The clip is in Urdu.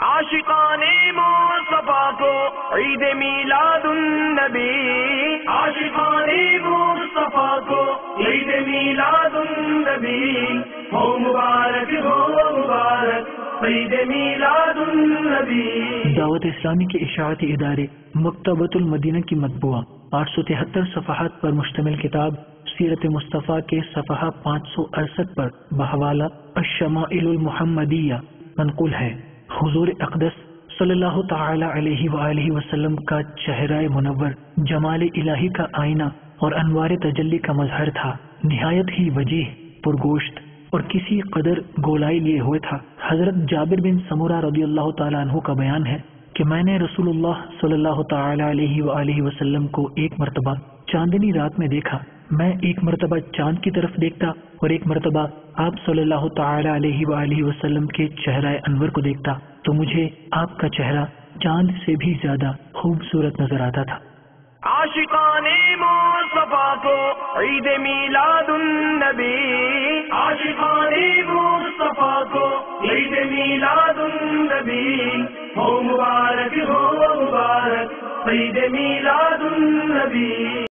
عاشقان مصطفیٰ کو عید میلاد النبی، عاشقان مصطفیٰ کو عید میلاد النبی، ہو مبارک عید میلاد النبی۔ دعوت اسلامی کے اشاعتی ادارے مکتبۃ المدینہ کی مطبوعہ 873 صفحات پر مشتمل کتاب سیرت مصطفیٰ کے صفحہ 568 پر بحوالہ الشمائل المحمدیہ منقول ہے۔ حضور اقدس صلی اللہ تعالی علیہ وآلہ وسلم کا چہرہ منور جمال الہی کا آئینہ اور انوار تجلی کا مظہر تھا، نہایت ہی وجیح، پرگوشت اور کسی قدر گولائی لیے ہوئے تھا۔ حضرت جابر بن سمورہ رضی اللہ تعالیٰ عنہ کا بیان ہے کہ میں نے رسول اللہ صلی اللہ تعالی علیہ وآلہ وسلم کو ایک مرتبہ چاندنی رات میں دیکھا۔ میں ایک مرتبہ چاند کی طرف دیکھتا اور ایک مرتبہ آپ صلی اللہ تعالی علیہ وآلہ وسلم کے چہرہ انور کو دیکھتا تو مجھے آپ کا چہرہ چاند سے بھی زیادہ خوبصورت نظر آتا تھا۔ عاشقان مصطفیٰ کو عید میلاد النبی، عاشقان مصطفیٰ کو عید میلاد النبی، ہو مبارک عید میلاد النبی۔